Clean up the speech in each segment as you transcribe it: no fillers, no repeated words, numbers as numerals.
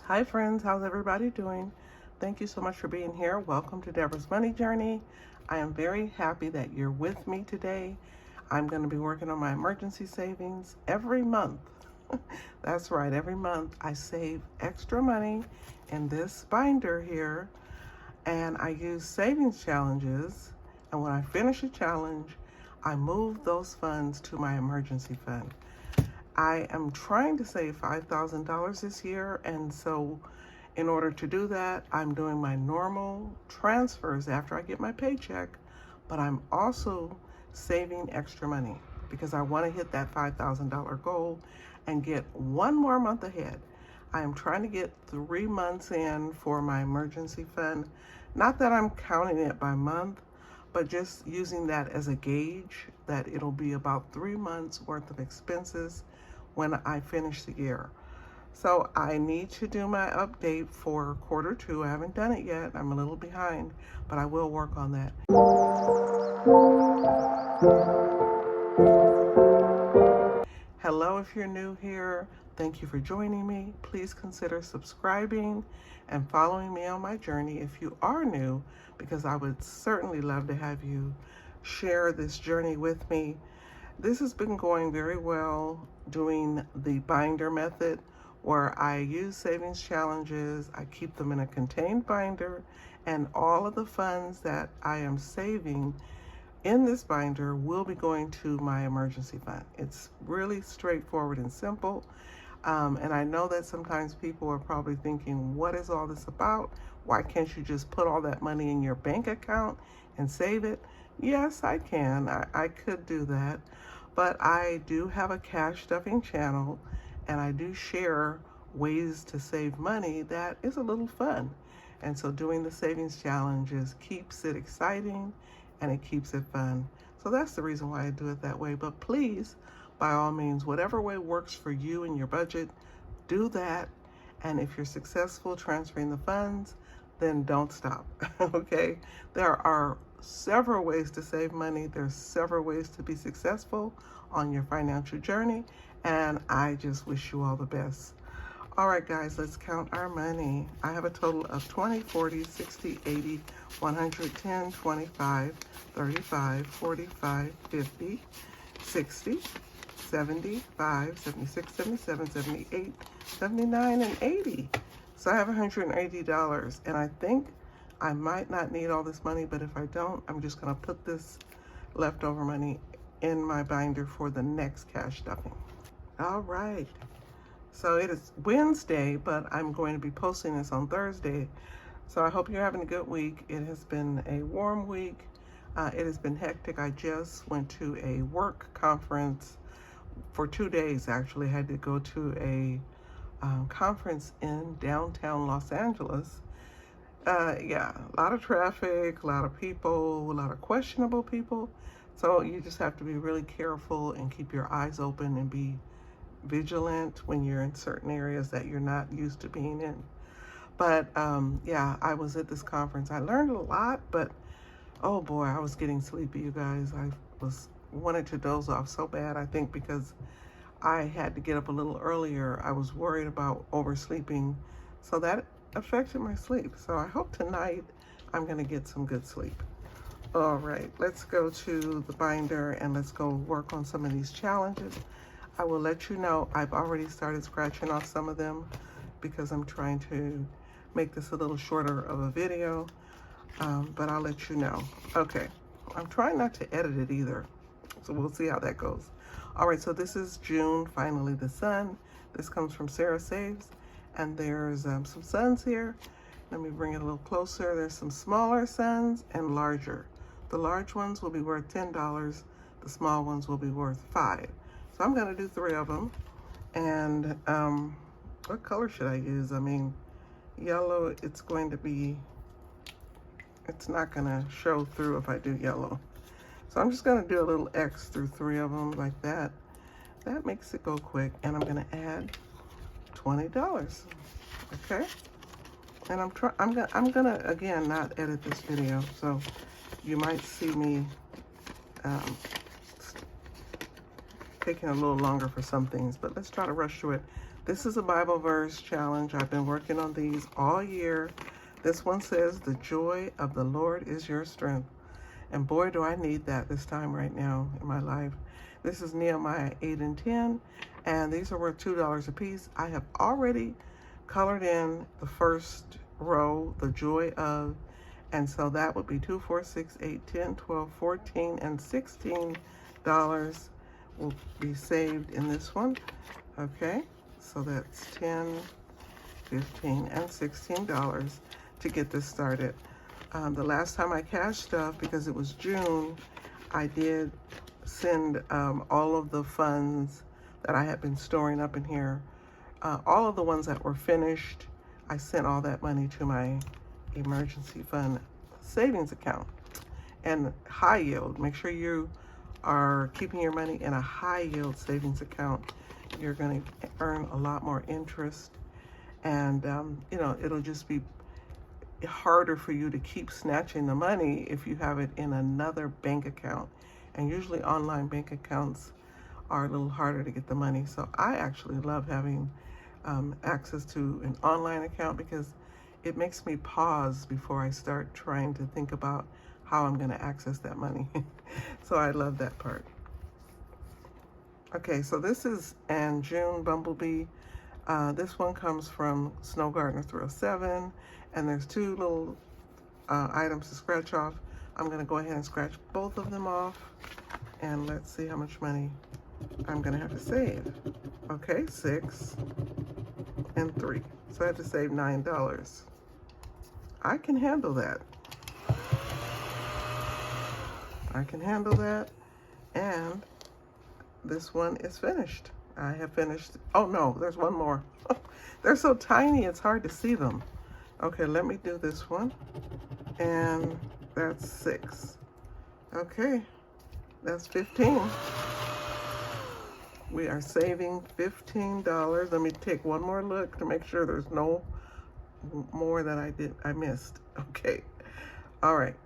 Hi friends, how's everybody doing? Thank you so much for being here. Welcome to Debra's Money Journey. I am very happy that you're with me today. I'm going to be working on my emergency savings every month. That's right, every month I save extra money in this binder here, and I use savings challenges, and when I finish a challenge, I move those funds to my emergency fund. I am trying to save $5,000 this year, and so in order to do that, I'm doing my normal transfers after I get my paycheck, but I'm also saving extra money because I want to hit that $5,000 goal and get one more month ahead. I am trying to get 3 months in for my emergency fund. Not that I'm counting it by month, but just using that as a gauge that it'll be about 3 months worth of expenses when I finish the year. So I need to do my update for Q2. I haven't done it yet. I'm a little behind, but I will work on that. Hello, if you're new here, thank you for joining me. Please consider subscribing and following me on my journey if you are new, because I would certainly love to have you share this journey with me. This has been going very well, doing the binder method, where I use savings challenges, I keep them in a contained binder, and all of the funds that I am saving in this binder will be going to my emergency fund. It's really straightforward and simple. And I know that sometimes people are probably thinking, what is all this about? Why can't you just put all that money in your bank account and save it? Yes, I can. I could do that. But I do have a cash stuffing channel, and I do share ways to save money that is a little fun. And so doing the savings challenges keeps it exciting and it keeps it fun. So that's the reason why I do it that way. But please, by all means, whatever way works for you and your budget, do that. And if you're successful transferring the funds, then don't stop, okay? There are several ways to save money. There's several ways to be successful on your financial journey, and I just wish you all the best. All right, guys, let's count our money. I have a total of 20, 40, 60, 80, 110, 25, 35, 45, 50, 60, 75, 76, 77, 78, 79, and 80. So I have $180, and I think I might not need all this money, but if I don't, I'm just gonna put this leftover money in my binder for the next cash stuffing. All right, so it is Wednesday, but I'm going to be posting this on Thursday. So I hope you're having a good week. It has been a warm week. It has been hectic. I just went to a work conference for 2 days, actually. I had to go to a conference in downtown Los Angeles. Yeah, a lot of traffic, a lot of people, a lot of questionable people. So you just have to be really careful and keep your eyes open and be vigilant when you're in certain areas that you're not used to being in. But yeah, I was at this conference. I learned a lot, but oh boy, I was getting sleepy, you guys. I wanted to doze off so bad, I think because I had to get up a little earlier. I was worried about oversleeping, so that affected my sleep. So I hope tonight I'm gonna get some good sleep. All right, let's go to the binder and let's go work on some of these challenges. I will let you know, I've already started scratching off some of them because I'm trying to make this a little shorter of a video, but I'll let you know. Okay, I'm trying not to edit it either, so we'll see how that goes. All right, so this is June, finally the sun. This comes from Sarah Saves, and there's some suns here. Let me bring it a little closer. There's some smaller suns and larger. The large ones will be worth $10. The small ones will be worth $5. So I'm gonna do 3 of them. And what color should I use? I mean, yellow, it's not gonna show through if I do yellow. So I'm just gonna do a little X through 3 of them like that. That makes it go quick, and I'm gonna add $20, okay? And I'm gonna again not edit this video, so you might see me taking a little longer for some things, but let's try to rush through it. This is a Bible verse challenge. I've been working on these all year. This one says, "The joy of the Lord is your strength." And boy, do I need that this time right now in my life. This is Nehemiah 8 and 10, and these are worth $2 a piece. I have already colored in the first row, the joy of, and so that would be 2, 4, 6, 8, 10, 12, 14, and $16 will be saved in this one. Okay, so that's 10, 15, and $16 to get this started. The last time I cashed stuff, because it was June, I did send all of the funds that I had been storing up in here. All of the ones that were finished, I sent all that money to my emergency fund savings account. And high yield, make sure you are keeping your money in a high yield savings account. You're going to earn a lot more interest, and you know, it'll just be harder for you to keep snatching the money if you have it in another bank account. And usually online bank accounts are a little harder to get the money. So I actually love having access to an online account, because it makes me pause before I start trying to think about how I'm going to access that money. So I love that part. Okay, so this is an June Bumblebee. This one comes from Snow Gardener 307, and there's two little items to scratch off. I'm going to go ahead and scratch both of them off, and let's see how much money I'm going to have to save. Okay, 6 and 3. So I have to save $9. I can handle that. I can handle that. And this one is finished. I have finished. Oh no, there's one more. They're so tiny, it's hard to see them. Okay, let me do this one. And that's 6. Okay, that's 15. We are saving $15. Let me take one more look to make sure there's no more that I missed. Okay, all right.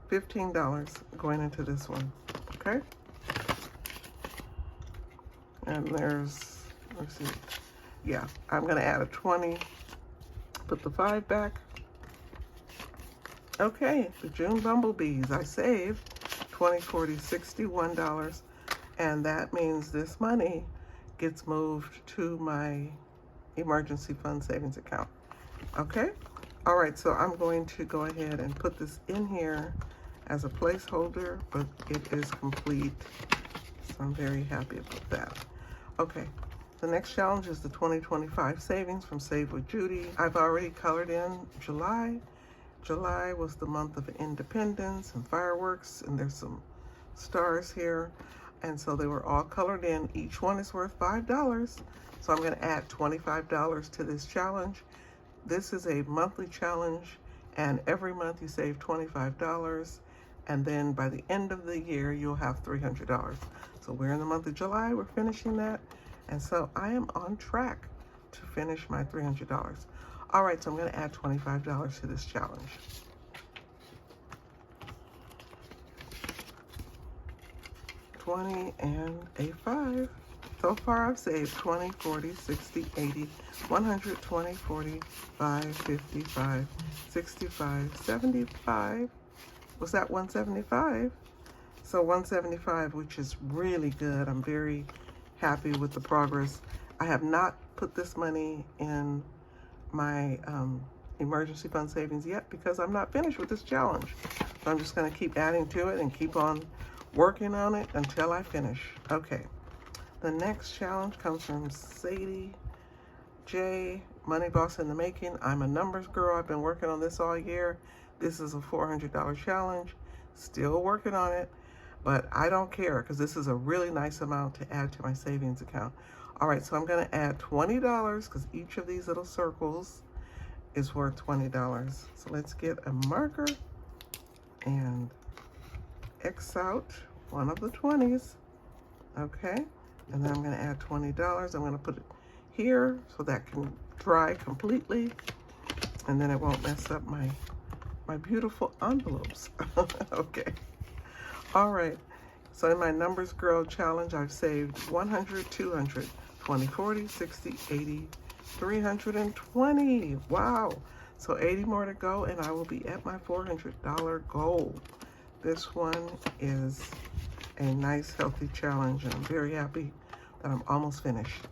$15 going into this one, okay? And there's, let's see, yeah, I'm gonna add a 20, put the 5 back. Okay, the June Bumblebees, I saved 20, 40, $61, and that means this money gets moved to my emergency fund savings account, okay? All right, so I'm going to go ahead and put this in here as a placeholder, but it is complete, so I'm very happy about that. Okay, the next challenge is the 2025 savings from Save with Judy. I've already colored in July. July was the month of independence and fireworks, and there's some stars here, and so they were all colored in. Each one is worth $5, so I'm going to add $25 to this challenge. This is a monthly challenge, and every month you save $25, and then by the end of the year you'll have $300. So we're in the month of July, we're finishing that, and so I am on track to finish my $300. All right, so I'm going to add $25 to this challenge. $20 and a 5. So far I've saved 20, 40, 60, 80, 100, 20, 45, 55, 65, 75. Was that 175? So 175, which is really good. I'm very happy with the progress. I have not put this money in my emergency fund savings yet, because I'm not finished with this challenge. So I'm just going to keep adding to it and keep on working on it until I finish. Okay, the next challenge comes from Sadie J, Money Boss in the Making. I'm a numbers girl. I've been working on this all year. This is a $400 challenge. Still working on it, but I don't care, because this is a really nice amount to add to my savings account. All right, so I'm going to add $20, because each of these little circles is worth $20. So let's get a marker and X out one of the 20s. Okay, and then I'm going to add $20. I'm going to put it here so that can dry completely, and then it won't mess up my beautiful envelopes. Okay, all right. So in my Numbers Girl challenge, I've saved 100, 200, 20, 40, 60, 80, 320. Wow. So 80 more to go, and I will be at my $400 goal. This one is a nice, healthy challenge, and I'm very happy that I'm almost finished.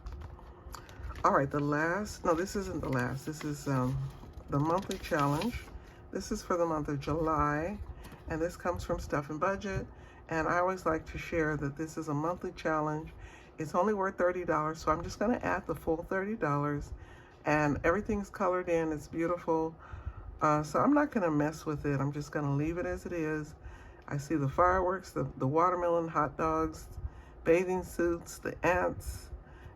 All right, this isn't the last. This is the monthly challenge. This is for the month of July, and this comes from Stuff and Budget. And I always like to share that this is a monthly challenge. It's only worth $30, so I'm just gonna add the full $30, and everything's colored in, it's beautiful. So I'm not gonna mess with it. I'm just gonna leave it as it is. I see the fireworks, the watermelon hot dogs, bathing suits, the ants.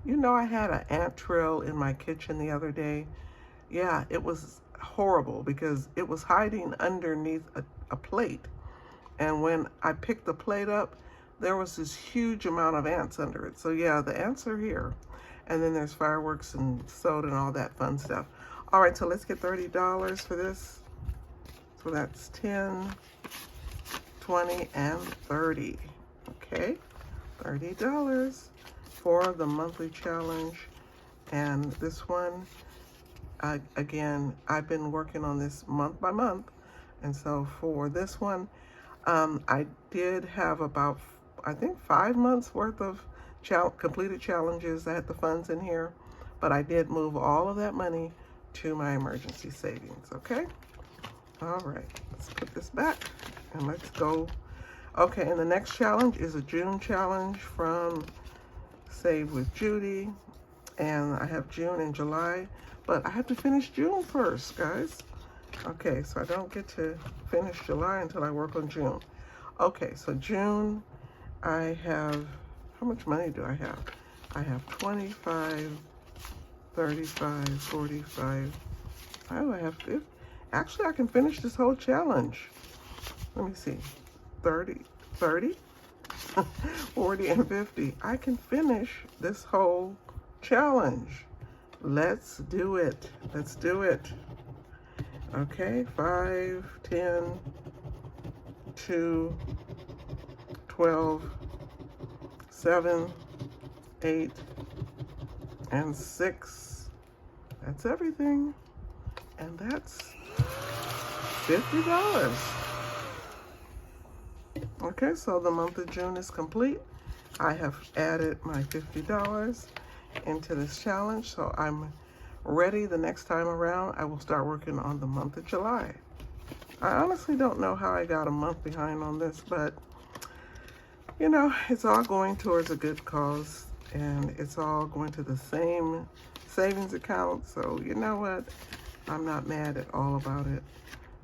You know, I had an ant trail in my kitchen the other day. Yeah, it was horrible because it was hiding underneath a plate. And when I picked the plate up, there was this huge amount of ants under it. So yeah, the ants are here. And then there's fireworks and soda and all that fun stuff. All right, so let's get $30 for this. So that's 10, 20, and 30. Okay, $30 for the monthly challenge. And this one, again, I've been working on this month by month. And so for this one, I did have about, I think, 5 months worth of completed challenges. I had the funds in here, but I did move all of that money to my emergency savings, okay? All right, let's put this back and let's go. Okay, and the next challenge is a June challenge from Save with Judy. And I have June and July, but I have to finish June first, guys. Okay, so I don't get to finish July until I work on June. Okay, so June, I have, how much money do I have? I have 25, 35, 45. Oh, I have 50. Actually, I can finish this whole challenge. Let me see, 30, 40, and 50. I can finish this whole challenge. Let's do it. Let's do it. Okay, 5, 10, 2, 12, 7, 8, and 6. That's everything. And that's $50. Okay, so the month of June is complete. I have added my $50 into this challenge, so I'm ready. The next time around, I will start working on the month of July. I honestly don't know how I got a month behind on this, but you know, it's all going towards a good cause, and it's all going to the same savings account. So you know what? I'm not mad at all about it.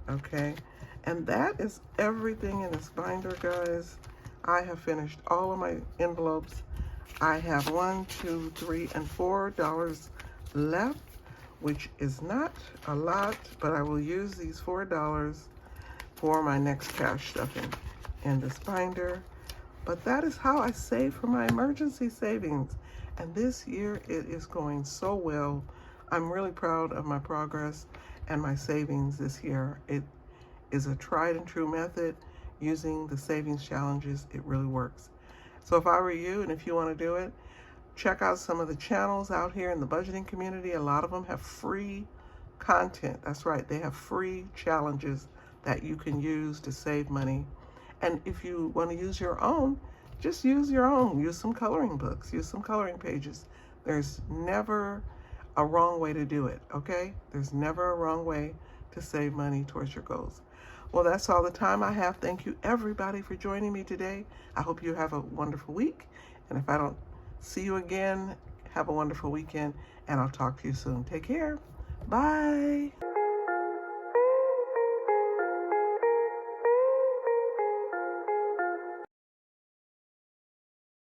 Okay, and that is everything in this binder, guys. I have finished all of my envelopes. I have $1, $2, $3, and $4 left, which is not a lot, but I will use these $4 for my next cash stuffing in this binder. But that is how I save for my emergency savings. And this year it is going so well. I'm really proud of my progress and my savings this year. It is a tried and true method. Using the savings challenges, it really works. So if I were you, and if you want to do it, check out some of the channels out here in the budgeting community. A lot of them have free content. That's right, they have free challenges that you can use to save money. And if you want to use your own, just use your own. Use some coloring books, use some coloring pages. There's never a wrong way to do it, okay? There's never a wrong way to save money towards your goals. Well, that's all the time I have. Thank you, everybody, for joining me today. I hope you have a wonderful week. And if I don't see you again, have a wonderful weekend, and I'll talk to you soon. Take care. Bye.